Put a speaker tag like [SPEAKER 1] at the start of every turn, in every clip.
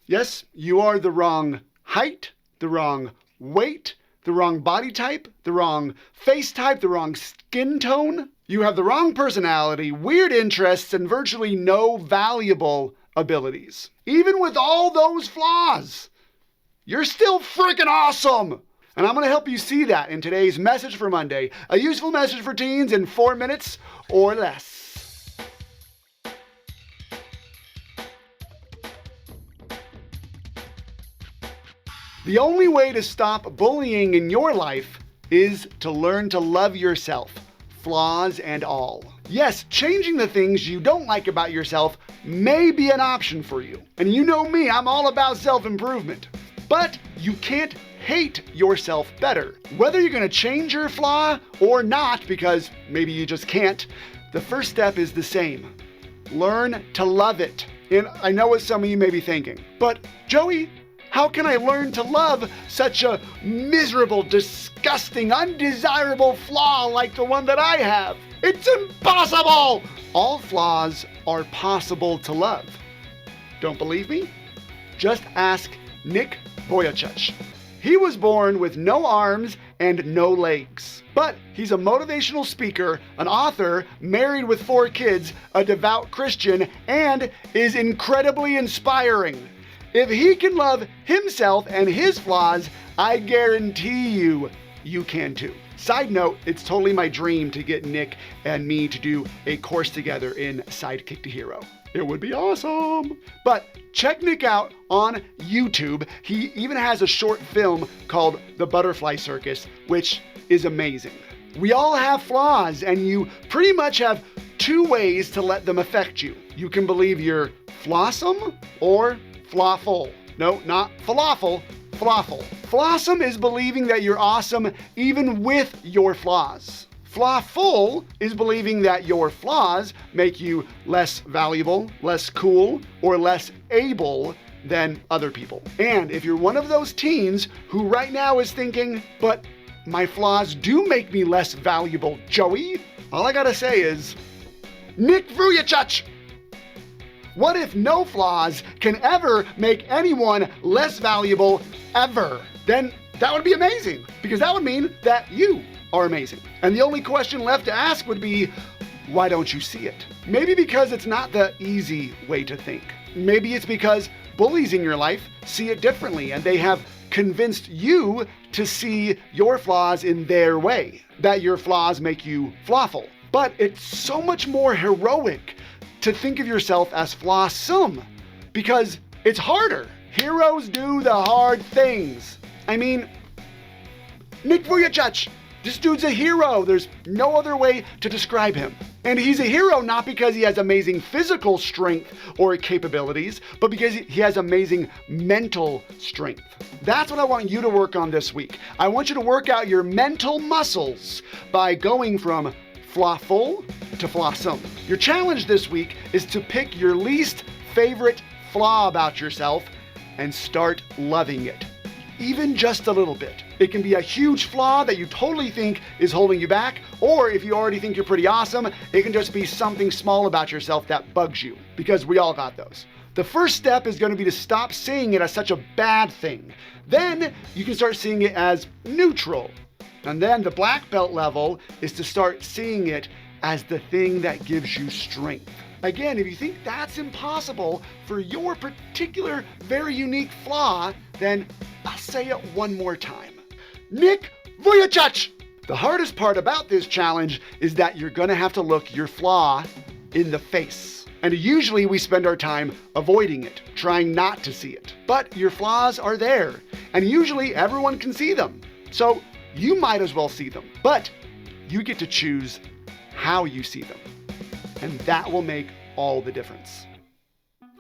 [SPEAKER 1] Yes, you are the wrong height, the wrong weight, the wrong body type, the wrong face type, the wrong skin tone. You have the wrong personality, weird interests, and virtually no valuable abilities. Even with all those flaws, you're still freaking awesome! And I'm going to help you see that in today's Message for Monday, a useful message for teens in 4 minutes or less. The only way to stop bullying in your life is to learn to love yourself, flaws and all. Yes, changing the things you don't like about yourself may be an option for you. And you know me, I'm all about self-improvement. But you can't hate yourself better. Whether you're going to change your flaw or not, because maybe you just can't, the first step is the same. Learn to love it. And I know what some of you may be thinking, but Joey, how can I learn to love such a miserable, disgusting, undesirable flaw like the one that I have? It's impossible! All flaws are possible to love. Don't believe me? Just ask Nick Vujicic. He was born with no arms and no legs. But he's a motivational speaker, an author, married with 4 kids, a devout Christian, and is incredibly inspiring. If he can love himself and his flaws, I guarantee you can too. Side note, it's totally my dream to get Nick and me to do a course together in Sidekick to Hero. It would be awesome. But check Nick out on YouTube. He even has a short film called The Butterfly Circus, which is amazing. We all have flaws, and you pretty much have 2 ways to let them affect you. You can believe you're flawsome or flawful. No, not falafel, flawful. Flawsome is believing that you're awesome even with your flaws. Flawful is believing that your flaws make you less valuable, less cool, or less able than other people. And if you're one of those teens who right now is thinking, but my flaws do make me less valuable, Joey, all I gotta say is, Nick Vujicic! What if no flaws can ever make anyone less valuable ever? Then that would be amazing, because that would mean that you are amazing. And the only question left to ask would be, why don't you see it? Maybe because it's not the easy way to think. Maybe it's because bullies in your life see it differently, and they have convinced you to see your flaws in their way, that your flaws make you flawful. But it's so much more heroic to think of yourself as flawsome, because it's harder. Heroes do the hard things. I mean, Nick Vujicic, this dude's a hero. There's no other way to describe him. And he's a hero not because he has amazing physical strength or capabilities, but because he has amazing mental strength. That's what I want you to work on this week. I want you to work out your mental muscles by going from flawful to flawsome. Your challenge this week is to pick your least favorite flaw about yourself and start loving it, even just a little bit. It can be a huge flaw that you totally think is holding you back, or if you already think you're pretty awesome, it can just be something small about yourself that bugs you, because we all got those. The first step is going to be to stop seeing it as such a bad thing. Then you can start seeing it as neutral. And then the black belt level is to start seeing it as the thing that gives you strength. Again, if you think that's impossible for your particular, very unique flaw, then I'll say it one more time. Nick Vujicic! The hardest part about this challenge is that you're gonna have to look your flaw in the face. And usually we spend our time avoiding it, trying not to see it. But your flaws are there, and usually everyone can see them. So you might as well see them, but you get to choose how you see them. And that will make all the difference.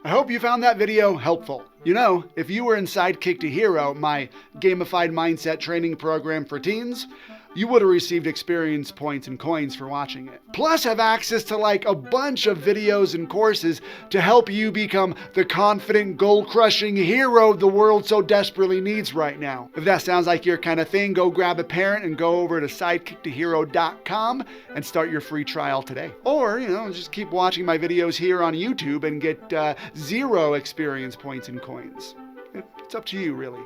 [SPEAKER 1] I hope you found that video helpful. You know, if you were in Sidekick to Hero, my gamified mindset training program for teens, you would have received experience points and coins for watching it. Plus have access to like a bunch of videos and courses to help you become the confident, goal-crushing hero the world so desperately needs right now. If that sounds like your kind of thing, go grab a parent and go over to sidekicktohero.com and start your free trial today. Or, just keep watching my videos here on YouTube and get 0 experience points and coins. It's up to you, really.